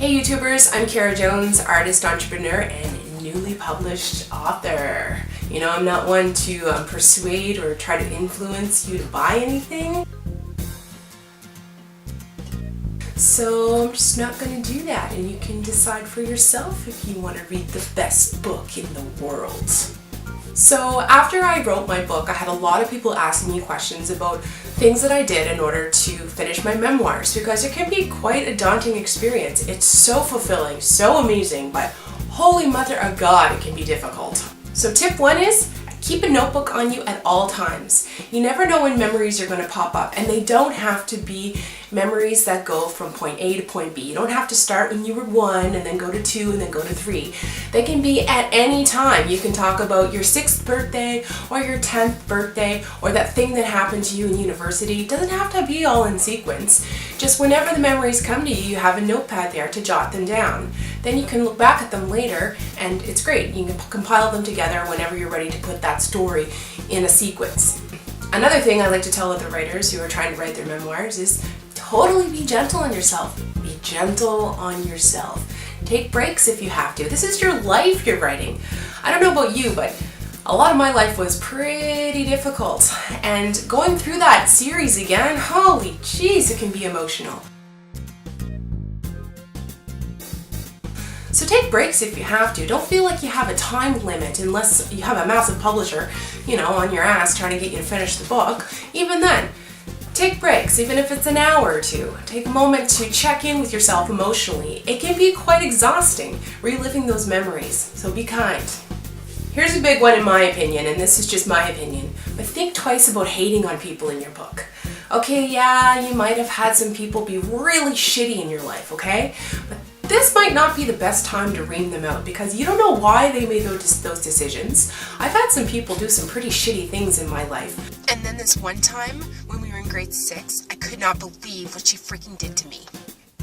Hey YouTubers, I'm Cara Jones, artist, entrepreneur, and newly published author. You know, I'm not one to persuade or try to influence you to buy anything. So I'm just not going to do that, and you can decide for yourself if you want to read the best book in the world. So after I wrote my book, I had a lot of people asking me questions about things that I did in order to finish my memoirs, because it can be quite a daunting experience. It's so fulfilling, so amazing, but holy mother of God, it can be difficult. So tip 1 is, keep a notebook on you at all times. You never know when memories are going to pop up, and they don't have to be memories that go from point A to point B. You don't have to start when you were 1 and then go to 2 and then go to 3. They can be at any time. You can talk about your 6th birthday or your 10th birthday or that thing that happened to you in university. It doesn't have to be all in sequence. Just whenever the memories come to you, you have a notepad there to jot them down. Then you can look back at them later, and it's great. You can compile them together whenever you're ready to put that story in a sequence. Another thing I like to tell other writers who are trying to write their memoirs is totally be gentle on yourself. Be gentle on yourself. Take breaks if you have to. This is your life you're writing. I don't know about you, but a lot of my life was pretty difficult. And going through that series again, holy jeez, it can be emotional. So take breaks if you have to. Don't feel like you have a time limit unless you have a massive publisher, on your ass trying to get you to finish the book. Even then, take breaks, even if it's an hour or 2. Take a moment to check in with yourself emotionally. It can be quite exhausting, reliving those memories, so be kind. Here's a big one in my opinion, and this is just my opinion, but think twice about hating on people in your book. Okay, yeah, you might have had some people be really shitty in your life, okay? But this might not be the best time to ream them out, because you don't know why they made those decisions. I've had some people do some pretty shitty things in my life. And then this one time, when we were in grade 6, I could not believe what she freaking did to me.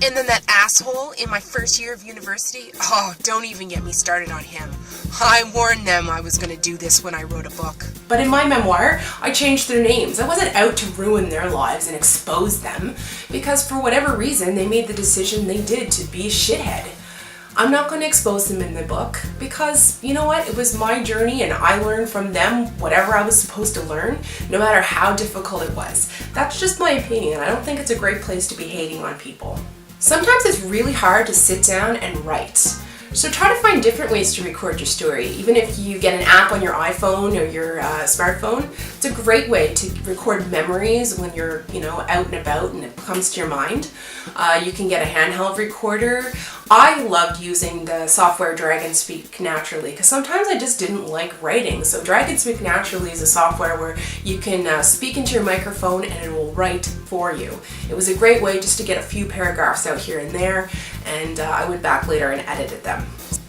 And then that asshole in my first year of university, oh, don't even get me started on him. I warned them I was going to do this when I wrote a book. But in my memoir, I changed their names. I wasn't out to ruin their lives and expose them, because for whatever reason, they made the decision they did to be a shithead. I'm not going to expose them in the book, because you know what? It was my journey, and I learned from them whatever I was supposed to learn, no matter how difficult it was. That's just my opinion. I don't think it's a great place to be hating on people. Sometimes it's really hard to sit down and write. So try to find different ways to record your story. Even if you get an app on your iPhone or your smartphone, it's a great way to record memories when you're, out and about and it comes to your mind. You can get a handheld recorder. I loved using the software Speak Naturally, because sometimes I just didn't like writing. So Speak Naturally is a software where you can speak into your microphone and it will write for you. It was a great way just to get a few paragraphs out here and there, and I went back later and edited them.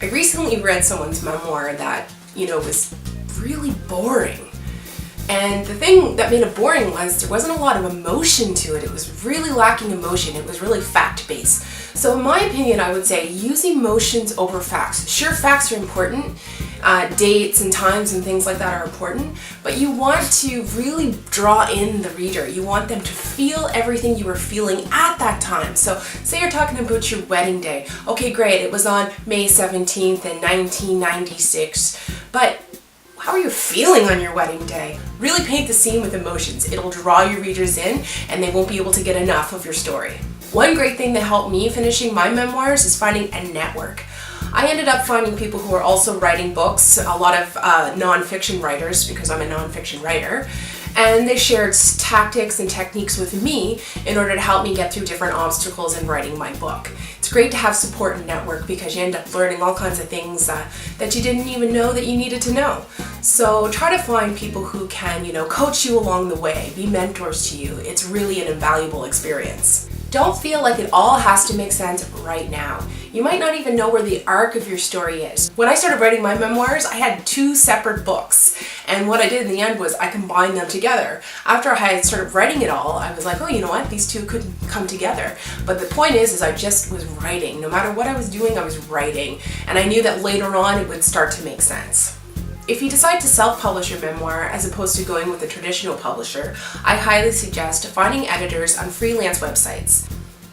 I recently read someone's memoir that, was really boring. And the thing that made it boring was there wasn't a lot of emotion to it. It was really lacking emotion. It was really fact-based. So in my opinion, I would say use emotions over facts. Sure, facts are important. Dates and times and things like that are important, but you want to really draw in the reader. You want them to feel everything you were feeling at that time. So say you're talking about your wedding day. Okay, great. It was on May 17th in 1996, but how are you feeling on your wedding day? Really paint the scene with emotions. It'll draw your readers in, and they won't be able to get enough of your story. One great thing that helped me finishing my memoirs is finding a network. I ended up finding people who are also writing books, a lot of nonfiction writers, because I'm a nonfiction writer, and they shared tactics and techniques with me in order to help me get through different obstacles in writing my book. It's great to have support and network, because you end up learning all kinds of things that you didn't even know that you needed to know. So try to find people who can, coach you along the way, be mentors to you. It's really an invaluable experience. Don't feel like it all has to make sense right now. You might not even know where the arc of your story is. When I started writing my memoirs, I had 2 separate books, and what I did in the end was I combined them together. After I had started writing it all, I was like, oh, you know what, these 2 could come together. But the point is I just was writing. No matter what I was doing, I was writing, and I knew that later on it would start to make sense. If you decide to self-publish your memoir as opposed to going with a traditional publisher, I highly suggest finding editors on freelance websites.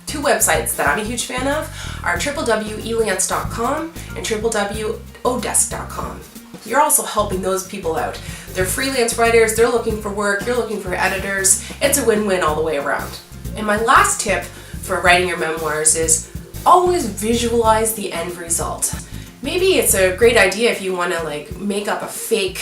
Two websites that I'm a huge fan of are www.elance.com and www.odesk.com. You're also helping those people out. They're freelance writers, they're looking for work, you're looking for editors. It's a win-win all the way around. And my last tip for writing your memoirs is always visualize the end result. Maybe it's a great idea if you want to make up a fake,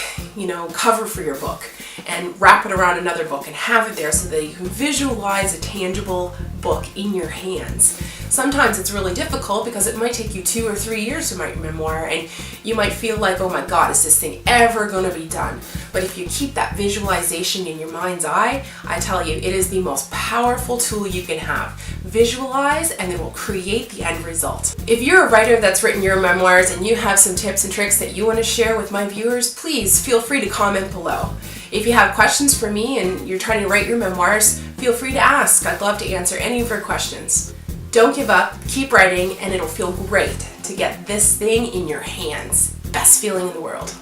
cover for your book and wrap it around another book and have it there so that you can visualize a tangible book in your hands. Sometimes it's really difficult because it might take you 2 or 3 years to write your memoir, and you might feel like, oh my God, is this thing ever going to be done? But if you keep that visualization in your mind's eye, I tell you, it is the most powerful tool you can have. Visualize and it will create the end result. If you're a writer that's written your memoirs and you have some tips and tricks that you want to share with my viewers, please feel free to comment below. If you have questions for me and you're trying to write your memoirs, feel free to ask. I'd love to answer any of your questions. Don't give up, keep writing, and it'll feel great to get this thing in your hands. Best feeling in the world.